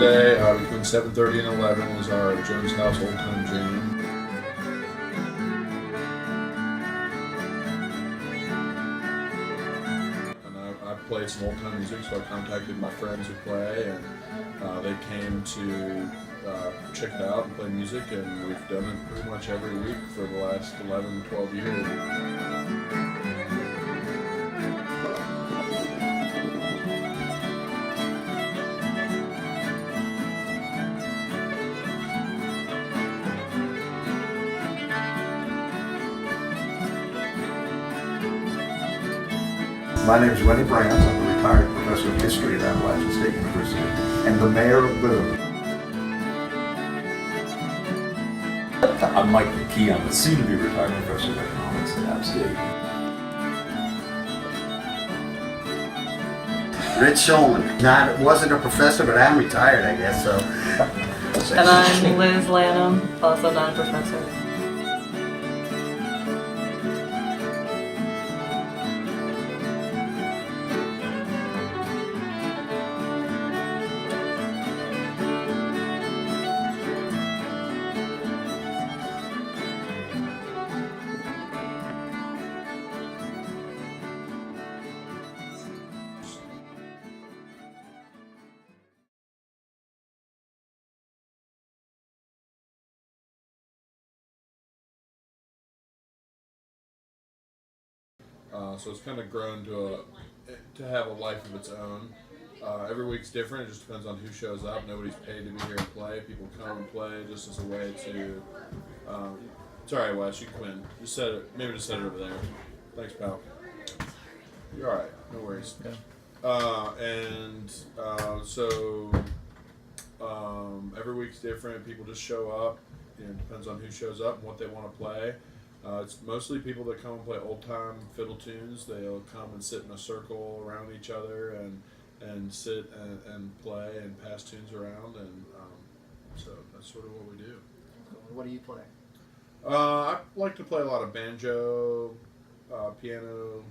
Thursday between 7:30 and 11 is our Jones House Old Time Jam. And I played some old time music, so I contacted my friends who play, and they came to check it out and play music, and we've done it pretty much every week for the last 11, 12 years. My name is Rennie Brandt. I'm a retired professor of history at Appalachian State University and the mayor of Boone. I'm Mike McKee. I'm a soon-to-be retired professor of economics at App State. Rich Shulman. Wasn't a professor, but I'm retired, I guess, so. And I'm Liz Lanham, also not a professor. So it's kind of grown to have a life of its own. Every week's different. It just depends on who shows up. Nobody's paid to be here and play. People come and play just as a way to. It's all right, Wes. You can come in. Just set it. Maybe just set it over there. Thanks, pal. You're all right. No worries. Yeah. Every week's different. People just show up. It depends on who shows up and what they want to play. It's mostly people that come and play old time fiddle tunes. They'll come and sit in a circle around each other and sit and play and pass tunes around, and so that's sort of what we do. What do you play? I like to play a lot of banjo, piano,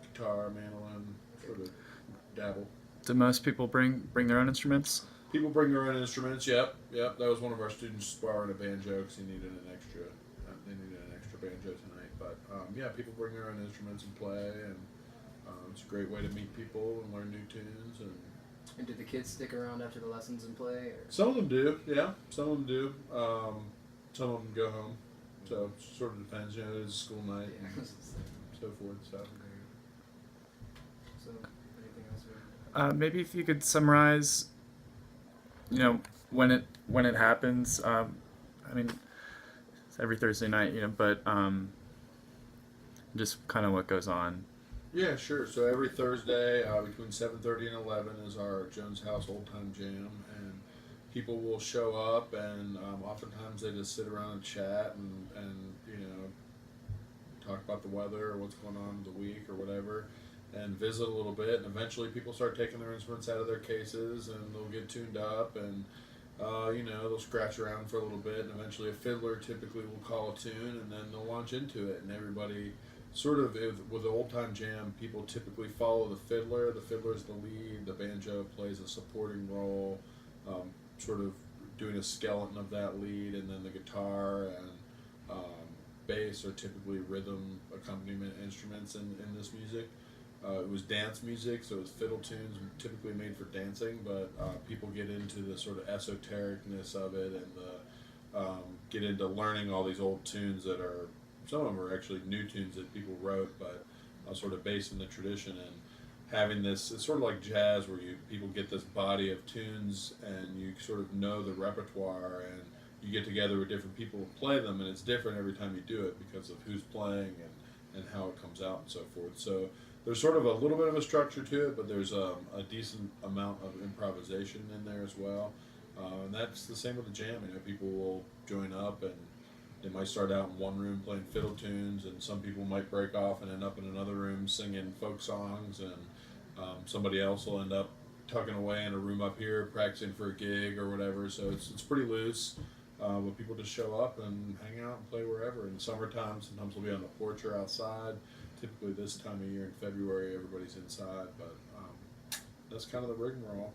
guitar, mandolin, sort of dabble. Do most people bring their own instruments? People bring their own instruments. Yep. That was one of our students borrowing a banjo because he needed an extra. They needed an extra banjo tonight. But yeah, people bring their own instruments and play, and it's a great way to meet people and learn new tunes. And do the kids stick around after the lessons and play? Or? Some of them do. Yeah, some of them do. Some of them go home. So it sort of depends. You know, it's school night and so forth. So. Anything else? Maybe if you could summarize, when it happens. I mean, it's every Thursday night, but just kind of what goes on. Yeah, sure. So every Thursday between 7:30 and 11 is our Jones House Old Time Jam, and people will show up, and oftentimes they just sit around and chat and talk about the weather or what's going on in the week or whatever, and visit a little bit. And eventually people start taking their instruments out of their cases, and they'll get tuned up, and they'll scratch around for a little bit, and eventually a fiddler typically will call a tune, and then they'll launch into it, and everybody sort of, with the old time jam, people typically follow the fiddler. The fiddler's the lead, the banjo plays a supporting role, sort of doing a skeleton of that lead, and then the guitar and bass are typically rhythm accompaniment instruments in this music. It was dance music, so it was fiddle tunes, typically made for dancing, but people get into the sort of esotericness of it, and get into learning all these old tunes that are, some of them are actually new tunes that people wrote, but sort of based in the tradition, and having this, it's sort of like jazz where people get this body of tunes, and you sort of know the repertoire, and you get together with different people and play them, and it's different every time you do it because of who's playing and how it comes out and so forth. So there's sort of a little bit of a structure to it, but there's a decent amount of improvisation in there as well. And that's the same with the jam. People will join up, and they might start out in one room playing fiddle tunes, and some people might break off and end up in another room singing folk songs, and somebody else will end up tucking away in a room up here practicing for a gig or whatever. So it's pretty loose. But people just show up and hang out and play wherever. In the summertime, sometimes we'll be on the porch or outside. Typically this time of year in February, everybody's inside, but that's kind of the rigmarole.